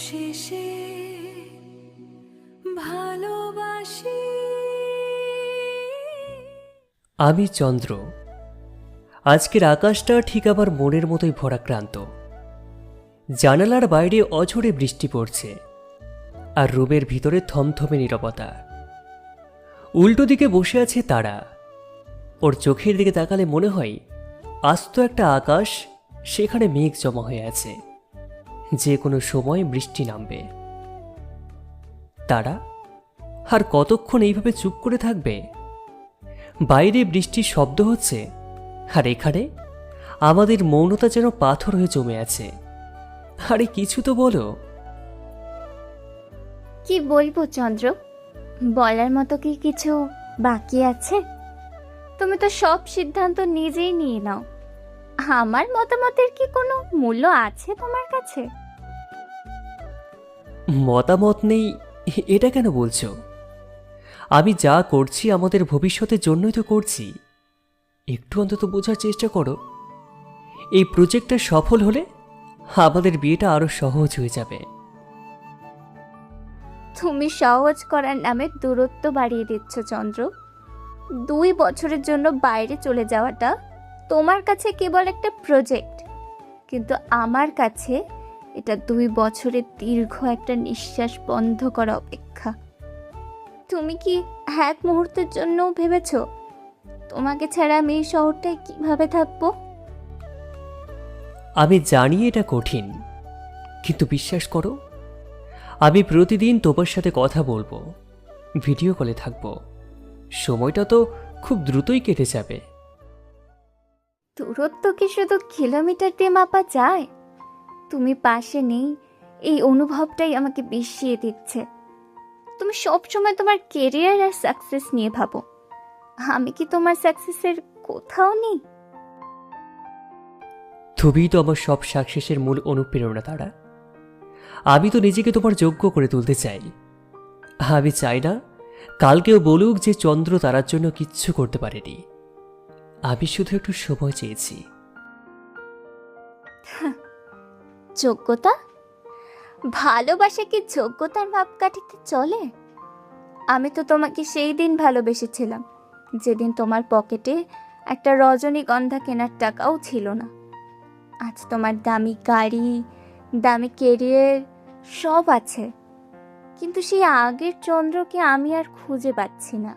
শেষে ভালোবাসি। আমি চন্দ্র। আজকের আকাশটা ঠিক আমার মনের মতোই ভরাক্রান্ত। জানালার বাইরে অঝোরে বৃষ্টি পড়ছে, আর রুমের ভিতরে থমথমে নীরবতা। উল্টো দিকে বসে আছে তারা। ওর চোখের দিকে তাকালে মনে হয় আস্ত একটা আকাশ, সেখানে মেঘ জমা হয়ে আছে, যে কোনো সময় বৃষ্টি নামবে। তারা আর কতক্ষণ এইভাবে চুপ করে থাকবে? বাইরে বৃষ্টির শব্দ হচ্ছে, আর এখানে আমাদের মৌনতা যেন পাথর হয়ে জমে আছে। আরে কিছু তো বলো। কি বলবো চন্দ্র, বলার মতো কি কিছু বাকি আছে? তুমি তো সব সিদ্ধান্ত নিজেই নিয়ে নাও। আমার মতামতের কি কোনো মূল্য আছে তোমার কাছে? মতামত নেই এটা কেন বলছো? আমি যা করছি আমাদের ভবিষ্যতের জন্যই তো করছি। একটু অন্তত বোঝার চেষ্টা করো। এই প্রজেক্টটা সফল হলে আমাদের বিয়েটা আরো সহজ হয়ে যাবে। তুমি সহজ করার নামে দূরত্ব বাড়িয়ে দিচ্ছ চন্দ্র। 2 বছরের জন্য বাইরে চলে যাওয়াটা তোমার কাছে কেবল একটা প্রজেক্ট, কিন্তু আমার কাছে এটা 2 বছরের দীর্ঘ একটা নিঃশ্বাস বন্ধ করা অপেক্ষা। তুমি কি এক মুহূর্তের জন্য ভেবেছো তোমাকে ছাড়া আমি এই শহরটায় কিভাবে থাকবো? আমি জানি এটা কঠিন, কিন্তু বিশ্বাস করো, আমি প্রতিদিন তোমার সাথে কথা বলবো, ভিডিও কলে থাকবো। সময়টা তো খুব দ্রুতই কেটে যাবে। দূরত্ব কি শুধু কিলোমিটার দিয়ে মাপা যায়? তুমি পাশে নেই, এই অনুভবটাই আমাকে বিষিয়ে দিচ্ছে। তুমি সবসময় তোমার কেরিয়ার আর সাকসেস নিয়ে ভাবো। আমি কি তোমার সাকসেসের কোথাও নেই? তুমি তো আমার সব সাকসেসের মূল অনুপ্রেরণা। তারা আমি তো নিজেকে তোমার যোগ্য করে তুলতে চাই। আমি চাই না কাল কেউ বলুক যে চন্দ্র তারার জন্য কিচ্ছু করতে পারেনি। আমি শুধু একটু সময় চেয়েছি। যোগ্যতা? ভালোবাসা কি যোগ্যতার মাপকাঠিতে চলে? আমি তো তোমাকে সেই দিন ভালোবেসেছিলাম যেদিন তোমার পকেটে একটা রজনীগন্ধা কেনার টাকাও ছিল না। আজ তোমার দামি গাড়ি, দামি কেরিয়ার সব আছে, কিন্তু সেই আগের চন্দ্রকে আমি আর খুঁজে পাচ্ছি না।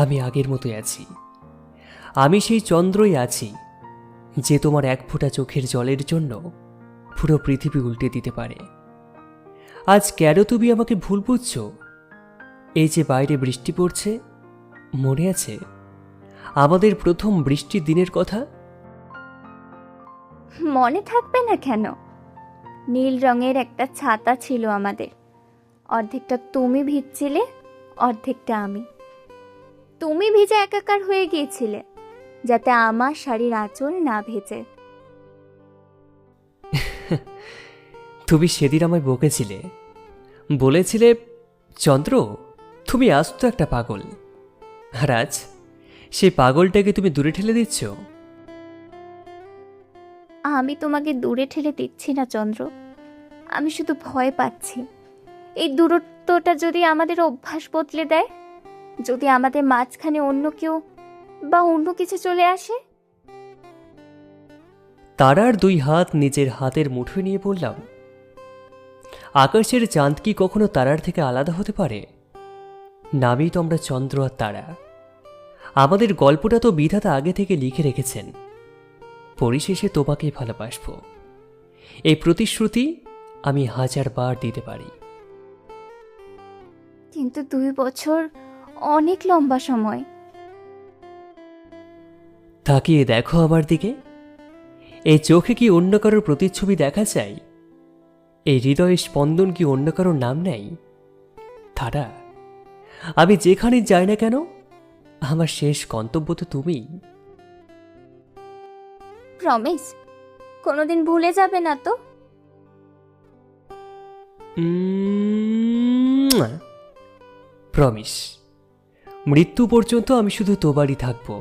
আমি আগের মতোই আছি। আমি সেই চন্দ্রই আছি যে তোমার এক ফোঁটা চোখের জলের জন্য পুরো পৃথিবী উল্টে দিতে পারে। আজ কেন তুমি আমাকে ভুল বুঝছো? এই যে বাইরে বৃষ্টি পড়ছে, মনে আছে আমাদের প্রথম বৃষ্টির দিনের কথা? মনে থাকবে না কেন? নীল রঙের একটা ছাতা ছিল আমাদের। অর্ধেকটা তুমি ভিজছিলে, অর্ধেকটা আমি। তুমি ভিজে একাকার হয়ে গিয়েছিলে যাতে আমার শাড়ির আঁচল না ভেজে। তুমি সেদিন আমায় বকেছিলে, বলেছিলে চন্দ্র তুমি আস্ত একটা পাগল। আর আজ সেই পাগলটাকে তুমি দূরে ঠেলে দিচ্ছ। আমি তোমাকে দূরে ঠেলে দিচ্ছি না চন্দ্র, আমি শুধু ভয় পাচ্ছি এই দূরত্বটা যদি আমাদের অভ্যাস বদলে দেয়, যদি আমাদের মাঝখানে অন্য কেউ বা অন্য কিছু চলে আসে। তারার 2 হাত নিজের হাতের মুঠোয় নিয়ে বললাম, আকাশের চাঁদ কি কখনো তারার থেকে আলাদা হতে পারে? নামই তো আমরা চন্দ্র আর তারা। আমাদের গল্পটা তো বিধাতা আগে থেকে লিখে রেখেছেন। পরিশেষে তোমাকেই ভালোবাসবো, এই প্রতিশ্রুতি আমি 1000 বার দিতে পারি। কিন্তু 2 বছর অনেক লম্বা সময়। তাকিয়ে দেখো আমার দিকে। এই চোখে কি অন্য কারোর প্রতিচ্ছবি দেখা যায়? এই হৃদয়ের স্পন্দন কি অন্য কারোর নাম নেই? তারা, আমি যেখানে যাই না কেন আমার শেষ গন্তব্য তো তুমি। প্রমিস, কোনোদিন ভুলে যাবে না তো? প্রমিস। মৃত্যু পর্যন্ত আমি শুধু তোমারই থাকবো।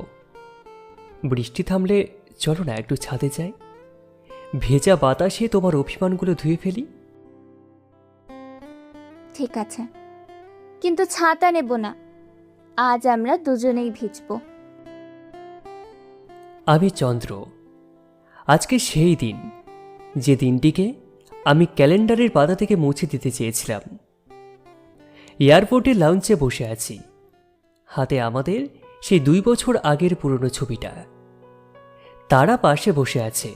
বৃষ্টি থামলে চলো না একটু ছাদে যাই, ভেজা বাতাসে তোমার অভিমানগুলো ধুয়ে ফেলি? ঠিক আছে, কিন্তু ছাতা নেব না। আজ আমরা দুজনেই ভিজবো। আমি চন্দ্র। আজকে সেই দিন, যে দিনটিকে আমি ক্যালেন্ডারের পাতা থেকে মুছে দিতে চেয়েছিলাম। এয়ারপোর্টের লাউঞ্জে বসে আছি, হাতে আমাদের সেই 2 বছর আগের পুরনো ছবিটা। তারা পাশে বসে আছে,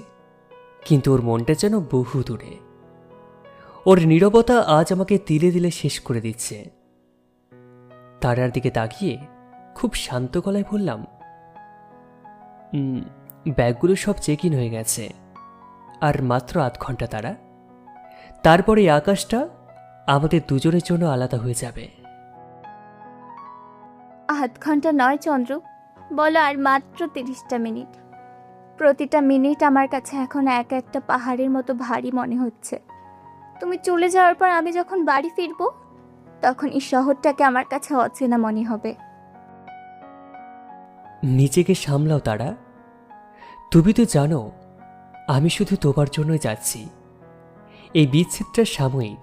কিন্তু ওর মনটা যেন বহু দূরে। ওর নীরবতা আজ আমাকে তিলে তিলে শেষ করে দিচ্ছে। তারার দিকে তাকিয়ে খুব শান্ত গলায় বললাম, ব্যাগগুলো সব চেক ইন হয়ে গেছে, আর মাত্র 8 ঘন্টা তারা। তারপরে এই আকাশটা আমাদের দুজনের জন্য আলাদা হয়ে যাবে। 8 ঘন্টা নয় চন্দ্র, বলো আর মাত্র 30টা মিনিট। প্রতিটা মিনিট আমার কাছে এখন এক একটা পাহাড়ের মতো ভারী মনে হচ্ছে। তুমি চলে যাওয়ার পর আমি যখন বাড়ি ফিরবো, তখন এই শহরটাকে আমার কাছে অচেনা মনে হবে। নিজেকে সামলাও তারা। তুমি তো জানো আমি শুধু তোমার জন্যই যাচ্ছি। এই বিচ্ছেদটা সাময়িক,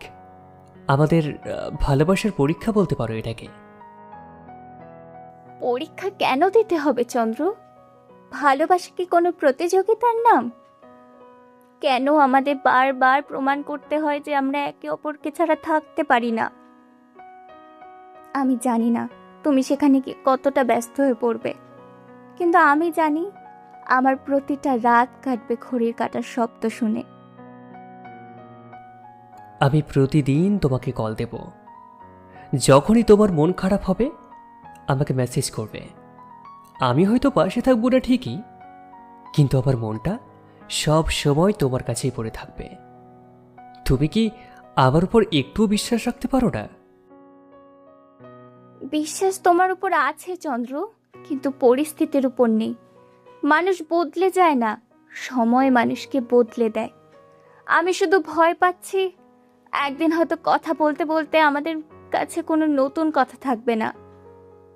আমাদের ভালোবাসার পরীক্ষা বলতে পারো এটাকে। পরীক্ষা কেন দিতে হবে চন্দ্র? ভালোবাসা কি কোনো প্রতিযোগিতার নাম? কেন আমাদের বারবার প্রমাণ করতে হয় যে আমরা একে অপরকে ছাড়া থাকতে পারি না? আমি জানি না তুমি সেখানে কি কতটা ব্যস্ত হয়ে পড়বে, কিন্তু আমি জানি আমার প্রতিটা রাত কাটবে ঘড়ির কাঁটার শব্দ শুনে। আমি প্রতিদিন তোমাকে কল দেব। যখনই তোমার মন খারাপ হবে আমাকে মেসেজ করবে। আমি হয়তো পাশে থাকবো না ঠিকই, কিন্তু আমার মনটা সব সময় তোমার কাছেই পড়ে থাকবে। তুমি কি আমার উপর একটুও বিশ্বাস রাখতে পারো না? বিশ্বাস তোমার উপর আছে চন্দ্র, কিন্তু পরিস্থিতির উপর নেই। মানুষ বদলে যায় না, সময় মানুষকে বদলে দেয়। আমি শুধু ভয় পাচ্ছি একদিন হয়তো কথা বলতে বলতে আমাদের কাছে কোনো নতুন কথা থাকবে না।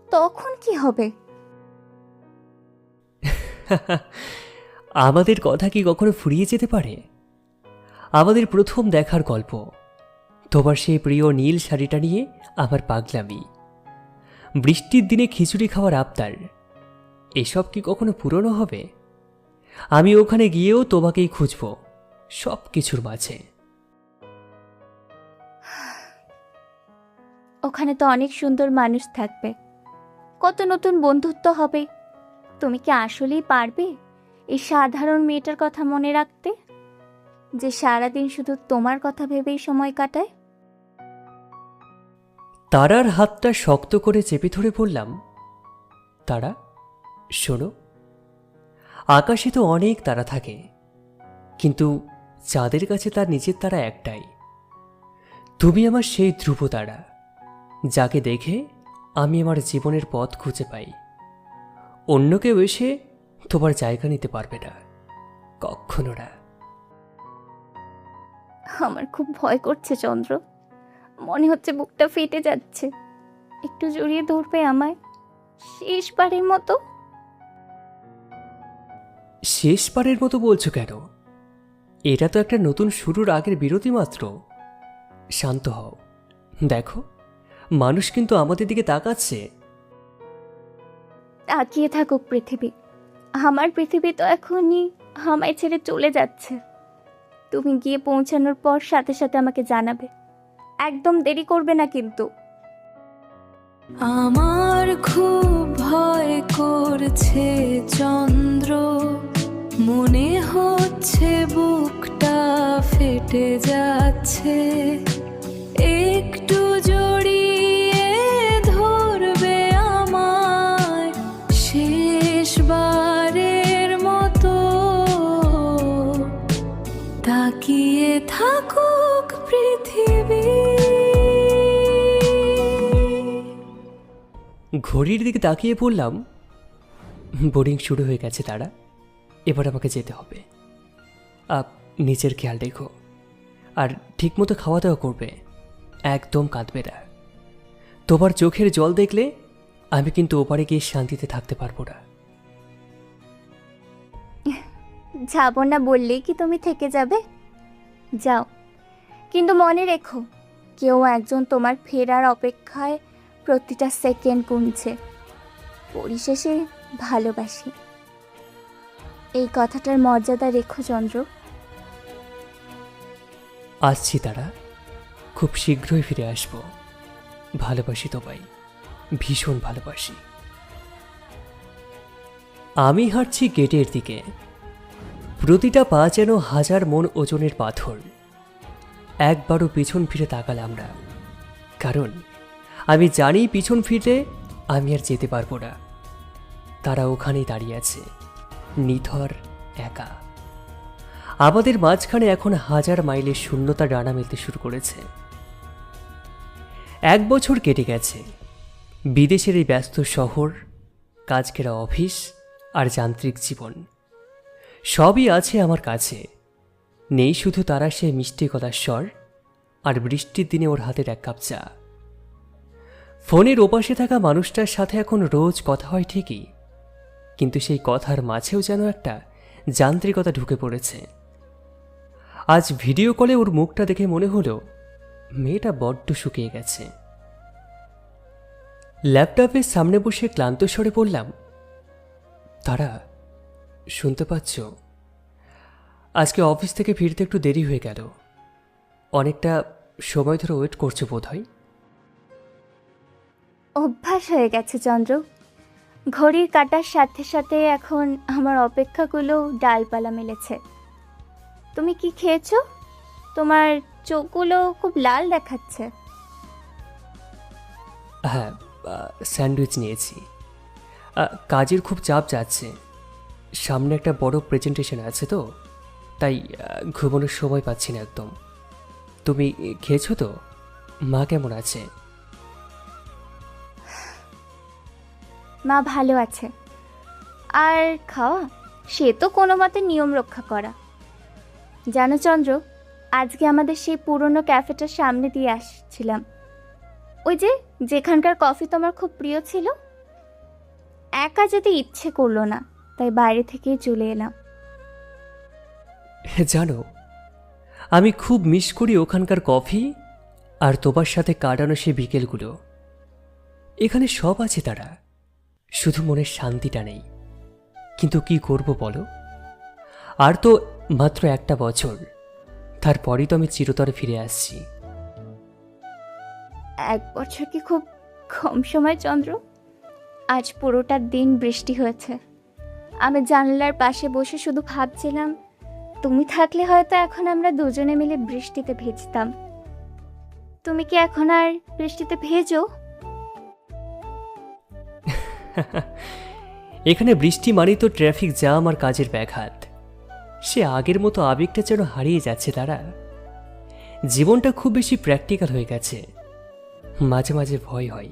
তখন কি হবে? আমাদের কথা কি কখনো ফুরিয়ে যেতে পারে? আমাদের প্রথম দেখার গল্প, তোমার সেই প্রিয় নীল শাড়িটা নিয়ে আমার পাগলামি, বৃষ্টির দিনে খিচুড়ি খাওয়ার আবদার, এসব কি কখনো পুরনো হবে? আমি ওখানে গিয়েও তোমাকেই খুঁজব সব কিছুর মাঝে। ওখানে তো অনেক সুন্দর মানুষ থাকবে, কত নতুন বন্ধুত্ব হবে। তুমি কি আসলেই পারবে এই সাধারণ মেয়েটার কথা মনে রাখতে, যে সারাদিন শুধু তোমার কথা ভেবেই সময় কাটায়? তারার হাতটা শক্ত করে চেপে ধরে বললাম, তারা শোনো, আকাশে তো অনেক তারা থাকে, কিন্তু চাঁদের কাছে তার নিজের তারা একটাই। তুমি আমার সেই ধ্রুব তারা, যাকে দেখে আমি আমার জীবনের পথ খুঁজে পাই। অন্য কেউ এসে তোমার জায়গা নিতে পারবে না, কখনো না। আমার খুব ভয় করছে চন্দ্র, মনে হচ্ছে বুকটা ফেটে যাচ্ছে। একটু জড়িয়ে ধরবে আমায় শেষবারের মতো? শেষবারের মতো বলছো কেন? এটা তো একটা নতুন শুরুর আগের বিরতি মাত্র। শান্ত হও, দেখো মানুষ কিন্তু আমাদের দিকে তাকাচ্ছে। তাকিয়ে থাকুক পৃথিবী, আমার পৃথিবী তো এখনই আমায় ছেড়ে চলে যাচ্ছে। তুমি গিয়ে পৌঁছানোর পর সাথে সাথে আমাকে জানাবে, একদম দেরি করবে না কিন্তু। আমার খুব ভয় করছে চন্দ্র, মনে হচ্ছে বুকটা ফেটে যাচ্ছে। একটু জড়িয়ে ধরবে আমায় শেষবারের মতো, তাকিয়ে থাকুক পৃথিবী। ঘড়ির দিকে তাকিয়ে পড়লাম, বোর্ডিং শুরু হয়ে গেছে তারা, এবার আমাকে যেতে হবে। নিজের খেয়াল রেখো, আর ঠিকমতো খাওয়া দাওয়া করবে, একদম কাঁদবে না। তোমার চোখের জল দেখলে আমি কিন্তু ওপারে গিয়ে শান্তিতে থাকতে পারবো না। যাব না বললেই কি তুমি থেকে যাবে? যাও, কিন্তু মনে রেখো কেউ একজন তোমার ফেরার অপেক্ষায় প্রতিটা সেকেন্ড গুনছে। পরিশেষে ভালোবাসি, এই কথাটার মর্যাদা রেখো চন্দ্র। আসছি তারা, খুব শীঘ্রই ফিরে আসব। ভালোবাসি তোমায়, ভীষণ ভালোবাসি। আমি হাঁটছি গেটের দিকে। প্রতিটা পা যেন 1000 মণ ওজনের পাথর। একবারও পিছন ফিরে তাকালাম না, কারণ আমি জানি পিছন ফিরলে আমি আর যেতে পারবো না। তারা ওখানেই দাঁড়িয়ে আছে, নিথর, একা। আমাদের মাঝখানে এখন 1000 মাইলের শূন্যতা ডানা মেলতে শুরু করেছে। 1 বছর কেটে গেছে। বিদেশের এই ব্যস্ত শহর, কাজকেরা অফিস আর যান্ত্রিক জীবন, সবই আছে আমার কাছে। নেই শুধু তারা সে মিষ্টি গলার স্বর আর বৃষ্টির দিনে ওর হাতের 1 কাপ চা। ফোনের ওপাশে থাকা মানুষটার সাথে এখন রোজ কথা হয় ঠিকই, কিন্তু সেই কথার মাঝেও যেন একটা যান্ত্রিকতা ঢুকে পড়েছে। আজ ভিডিও কলে ওর মুখটা দেখে মনে হলো মেয়েটা বড্ড শুকিয়ে গেছে। ল্যাপটপের সামনে বসে ক্লান্ত স্বরে বললাম, তারা, শুনতে পাচ্ছ? আজকে অফিস থেকে ফিরতে একটু দেরি হয়ে গেল। অনেকটা সময় ধরে ওয়েট করছো বোধহয়। অভ্যাস হয়ে গেছে চন্দ্র। ঘড়ির কাঁটার সাথে সাথে এখন আমার অপেক্ষাগুলো ডালপালা মেলেছে। তুমি কি খেয়েছো? তোমার চোখগুলো খুব লাল দেখাচ্ছে। হ্যাঁ, স্যান্ডউইচ নিয়েছি। কাজের খুব চাপ যাচ্ছে, সামনে একটা বড় প্রেজেন্টেশন আছে তো, তাই ঘুমানোর সময় পাচ্ছি না একদম। তুমি খেয়েছো তো? মা কেমন আছে? মা ভালো আছে। আর খাওয়া, সে তো কোনো মতে নিয়ম রক্ষা করা। জানো চন্দ্র, আজকে আমাদের সেই পুরনো ক্যাফেটার সামনে দিয়ে আসছিলাম, ওই যেখানকার কফি তোমার খুব প্রিয় ছিল। একা যেতে ইচ্ছে করলো না, তাই বাইরে থেকেই চলে এলাম। জানো, আমি খুব মিস করি ওখানকার কফি আর তোমার সাথে কাটানো সে বিকেলগুলো। এখানে সব আছে তারা, শুধু মনের শান্তিটা নেই। কিন্তু কি করব বলো? আর তো মাত্র 1টা বছর, তারপরই তো আমি চিরতরে ফিরে আসছি। 1 বছর কি খুব কম সময় চন্দ্র? আজ পুরোটা দিন বৃষ্টি হয়েছে। আমি জানলার পাশে বসে শুধু ভাবছিলাম, তুমি থাকলে হয়তো এখন আমরা দুজনে মিলে বৃষ্টিতে ভিজতাম। তুমি কি এখন আর বৃষ্টিতে ভেজো? এখানে বৃষ্টি মানেই তো ট্রাফিক জ্যাম আর কাজের ব্যাঘাত। সে আগের মতো আবেগটা যেন হারিয়ে যাচ্ছে তারা। জীবনটা খুব বেশি প্র্যাকটিক্যাল হয়ে গেছে। মাঝে মাঝে ভয় হয়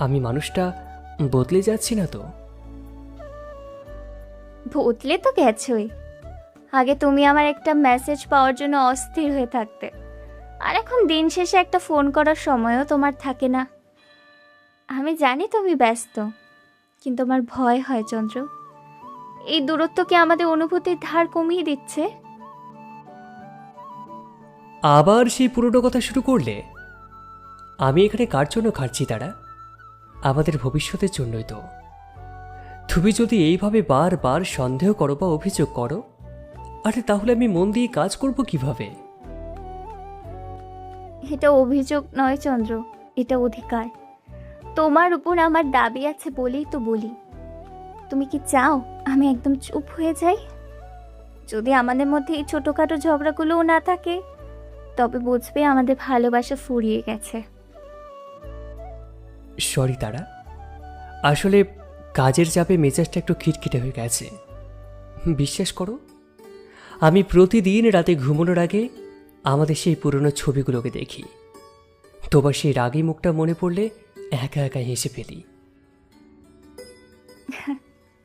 আমি মানুষটা বদলে যাচ্ছি না তো। বদলে তো গেছোই। আগে তুমি আমার একটা মেসেজ পাওয়ার জন্য অস্থির হয়ে থাকতে, আর এখন দিন শেষে একটা ফোন করার সময়ও তোমার থাকে না। আমি জানি তুমি ব্যস্ত, কিন্তু আমার ভয় হয় চন্দ্র। এই দূরত্ব কি আমাদের অনুভূতির ধার কমিয়ে দিচ্ছে? আবার সেই পুরনো কথা শুরু করলে? আমি এখানে কার জন্য খাটছি তারা? আমাদের ভবিষ্যতের জন্যই তো। তুমি যদি এইভাবে বারবার সন্দেহ করো বা অভিযোগ করো, আরে তাহলে আমি মন দিয়ে কাজ করব কিভাবে? এটা অভিযোগ নয় চন্দ্র, এটা অধিকার। তোমার উপর আমার দাবি আছে বলেই তো বলি। তুমি কি চাও আমি একদম চুপ হয়ে যাই? যদি আমাদের মধ্যে এই ছোটখাটো ঝগড়াগুলোও না থাকে, তবে বুঝবে আমাদের ভালোবাসা ফুরিয়ে গেছে। সরি তারা, আসলে কাজের চাপে মেজাজটা একটু খিটখিটে হয়ে গেছে। বিশ্বাস করো, আমি প্রতিদিন রাতে ঘুমানোর আগে আমাদের সেই পুরনো ছবিগুলোকে দেখি। তোমার সেই রাগী মুখটা মনে পড়লে একা একা হেসে ফেলি।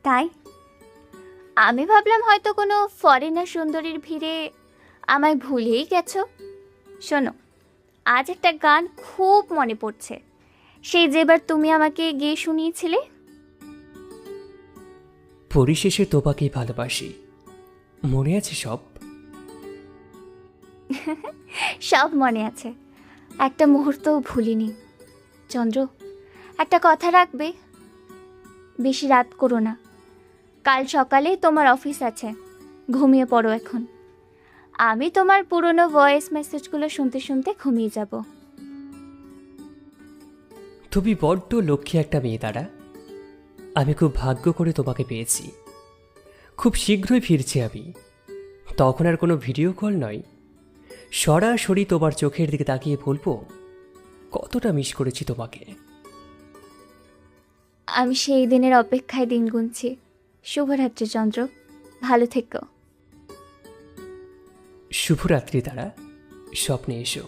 তাই আমি ভাবলাম হয়তো কোনো ফরেনার সুন্দরীর ভিড়ে আমায় ভুলেই গেছো। শোনো, আজ একটা গান খুব মনে পড়ছে, সেই যেবার তুমি আমাকে গেয়ে শুনিয়েছিলে। পরিশেষে তোমাকেই ভালোবাসি, মনে আছে সব? সব মনে আছে, একটা মুহূর্তও ভুলিনি। চন্দ্র, একটা কথা রাখবে, বেশি রাত করো না। কাল সকালে তোমার অফিস আছে, ঘুমিয়ে পড়ো এখন। আমি তোমার পুরনো ভয়েস মেসেজগুলো শুনতে শুনতে ঘুমিয়ে যাব। তুমি বড্ড লক্ষ্মী একটা মেয়ে তারা। আমি খুব ভাগ্য করে তোমাকে পেয়েছি। খুব শীঘ্রই ফিরছি আমি। তখন আর কোনো ভিডিও কল নয়, সরাসরি তোমার চোখের দিকে তাকিয়ে বলবো কতটা মিস করেছি তোমাকে। আমি সেই দিনের অপেক্ষায় দিন গুনছি। শুভরাত্রি চন্দ্র, ভালো থেকো। শুভরাত্রি তারা, স্বপ্নে এসো।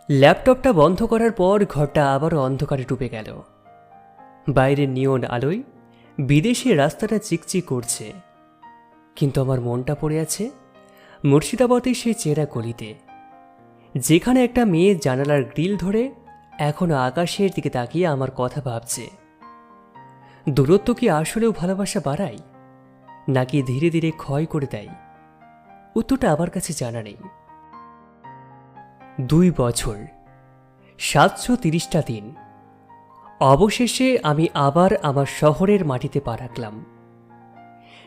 ল্যাপটপটা বন্ধ করার পর ঘরটা আবারও অন্ধকারে ডুবে গেল। বাইরের নিয়ন আলোয় বিদেশি রাস্তাটা চিকচিক করছে, কিন্তু আমার মনটা পড়ে আছে মুর্শিদাবাদের সেই চেরা গলিতে, যেখানে একটা মেয়ে জানালার গ্রিল ধরে এখনো আকাশের দিকে তাকিয়ে আমার কথা ভাবছে। দূরত্ব কি আসলেও ভালোবাসা বাড়ায়, নাকি ধীরে ধীরে ক্ষয় করে দেয়? উত্তরটা আমার কাছে জানা নেই। 2 বছর, 730টা দিন, অবশেষে আমি আবার আমার শহরের মাটিতে পা রাখলাম।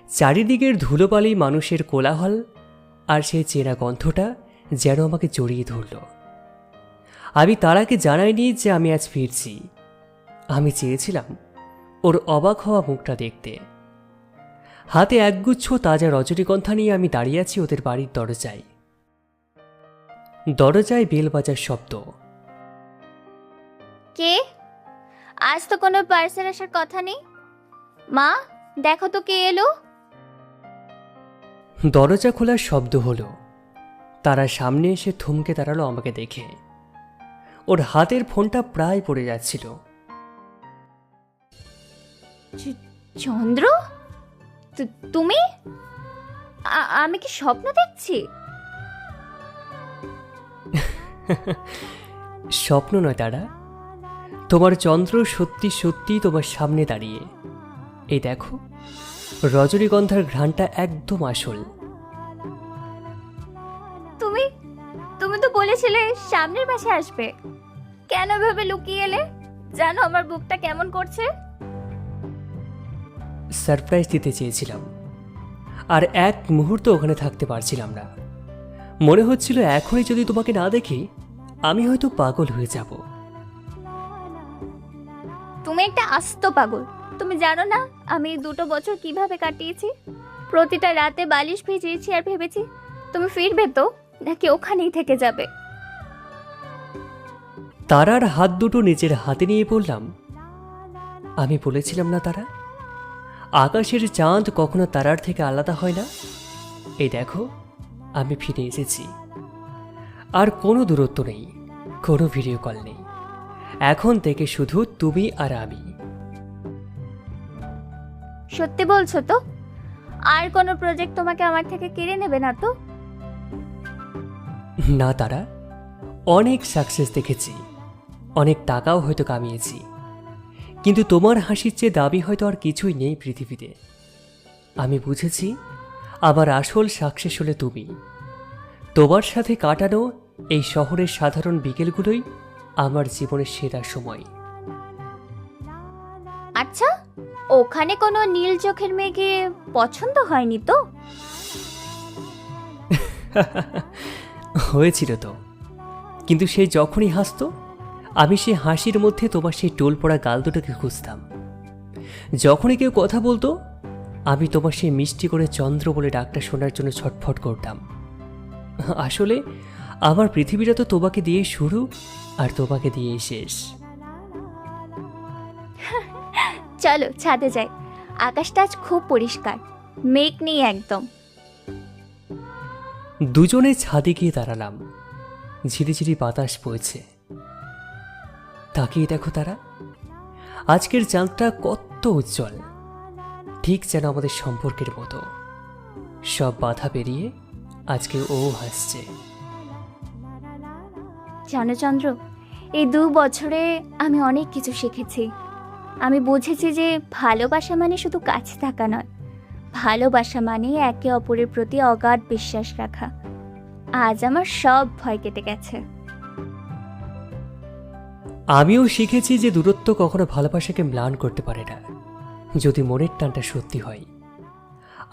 চারিদিকের ধুলোবালি, মানুষের কোলাহল, আর সেই চেনা গন্ধটা যেন আমাকে জড়িয়ে ধরল। আমি তারাকে জানাইনি যে আমি আজ ফিরছি। আমি চেয়েছিলাম ওর অবাক হওয়া মুখটা দেখতে। হাতে একগুচ্ছ তাজা রজনীগন্ধা নিয়ে আমি দাঁড়িয়ে আছি ওদের বাড়ির দরজায়। দরজায় বেল বাজার শব্দ। কে? আজ তো কোনো পার্সেল আসার কথা নেই। মা, দেখো তো কে এলো। দরজা খোলার শব্দ হলো। তারা সামনে এসে থমকে দাঁড়ালো আমাকে দেখে। ওর হাতের ফোনটা প্রায় পড়ে যাচ্ছিল। চন্দ্র, তুমি? আমি কি স্বপ্ন দেখছি? স্বপ্ন নয় তারা, তোমার চন্দ্র সত্যি সত্যি তোমার সামনে দাঁড়িয়ে। এই দেখো, রজনীগন্ধার ঘ্রাণটা একদম আসল। তুমি তুমি তো বলেছিলে সামনের মাসে আসবে, কেন ভাবে লুকিয়ে এলে? জানো আমার বুকটা কেমন করছে। সারপ্রাইজ দিতে চেয়েছিলাম, আর এক মুহূর্ত ওখানে থাকতে পারছিলাম না। মনে হচ্ছিল এখনই যদি তোমাকে না দেখি আমি হয়তো পাগল হয়ে যাব। তুমি একটা আস্ত পাগল। তুমি জানো না আমি 2 বছর কিভাবে কাটিয়েছি? প্রতিটা রাতে বালিশ ভিজিয়েছি আর ভেবেছি তুমি ফিরবে তো, নাকি ওখানেই থেকে যাবে। তারার হাত দুটো নিজের হাতে নিয়ে বললাম, আমি বলেছিলাম না তারা, আকাশের চাঁদ কখনো তারার থেকে আলাদা হয় না। এই দেখো, আমি ফিরে এসেছি। আর কোনো দূরত্ব নেই, কোনো ভিডিও কল নেই। এখন থেকে শুধু তুমি আর আমি। সত্যি বলছো তো? আর কোনো প্রজেক্ট তোমাকে আমার থেকে কেড়ে নেবে না তো? না তারা, অনেক সাকসেস দেখেছি, অনেক টাকাও হয়তো কামিয়েছি, কিন্তু তোমার হাসির চেয়ে দাবি হয়তো আর কিছুই নেই পৃথিবীতে। আমি বুঝেছি আমার আসল সাকসেস হলে তুমি। তোমার সাথে কাটানো এই শহরের সাধারণ বিকেলগুলোই আমার জীবনের সেরা সময়। আচ্ছা, ওখানে কোনো নীল চোখের মেয়েকে পছন্দ হয়নি তো? হয়েছিল তো, কিন্তু সে যখনই হাসতো আমি সেই হাসির মধ্যে তোমার সেই টোল পড়া গাল দুটোকে খুঁজতাম। যখনই কেউ কথা বলতো আমি তোমার সেই মিষ্টি করে চন্দ্র বলে ডাকটা শোনার জন্য ছটফট করতাম। আসলে আমার পৃথিবীটা তো তোমাকে দিয়ে শুরু আর তোমাকে দিয়েই শেষ। চলো ছাদে যাই, আকাশটা আজ খুব পরিষ্কার, মেঘ নেই একদম। দুজনে ছাদে গিয়ে দাঁড়ালাম। ঝিরিঝিরি বাতাস বইছে। তাকিয়ে দেখো তারা, আজকের চাঁদটা কত উজ্জ্বল, ঠিক যেন আমাদের সম্পর্কের মতো। সব বাধা পেরিয়ে আজকে ও হাসছে। জানো চন্দ্র, এই 2 বছরে আমি অনেক কিছু শিখেছি। আমি বুঝেছি যে ভালোবাসা মানে শুধু কাছে থাকা নয়, ভালোবাসা মানে একে অপরের প্রতি অগাধ বিশ্বাস রাখা। আজ আমার সব ভয় কেটে গেছে। আমিও শিখেছি যে দূরত্ব কখনো ভালোবাসাকে ম্লান করতে পারে না, যদি মনের টানটা সত্যি হয়।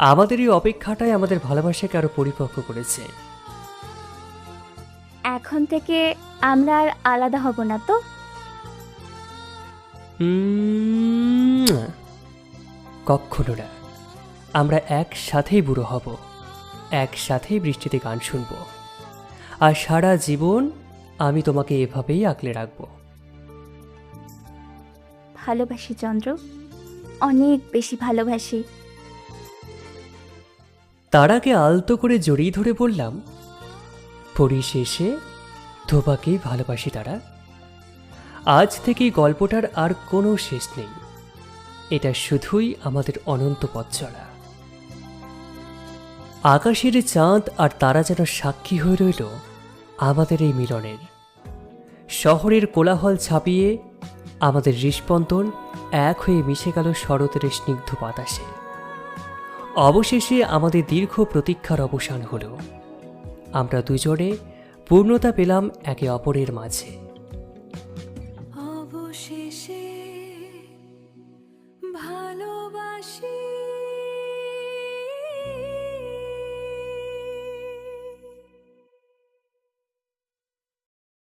আমাদের এই অপেক্ষাটাই আমাদের ভালোবাসাকে আরো পরিপক্ক করেছে। এখন থেকে আমরা আর আলাদা হব না তো? কখনো না। আমরা একসাথেই বুড়ো হব, একসাথেই বৃষ্টিতে গান শুনব, আর সারা জীবন আমি তোমাকে এভাবেই আগলে রাখবো। ভালোবাসি চন্দ্র, অনেক বেশি ভালোবাসি। তারাকে আলতো করে জড়িয়ে ধরে বললাম, পরিশেষে তোমাকেই ভালোবাসি তারা। আজ থেকে গল্পটার আর কোনো শেষ নেই, এটা শুধুই আমাদের অনন্ত পথ চলা। আকাশের চাঁদ আর তারা যেন সাক্ষী হয়ে রইল আমাদের এই মিলনের। শহরের কোলাহল ছাপিয়ে আমাদের হৃস্পন্দন এক হয়ে মিশে গেল শরতের স্নিগ্ধ বাতাসে। অবশেষে আমাদের দীর্ঘ প্রতীক্ষার অবসান হলো। আমরা দুজনে পূর্ণতা পেলাম একে অপরের মাঝে। অবশেষে ভালোবাসি।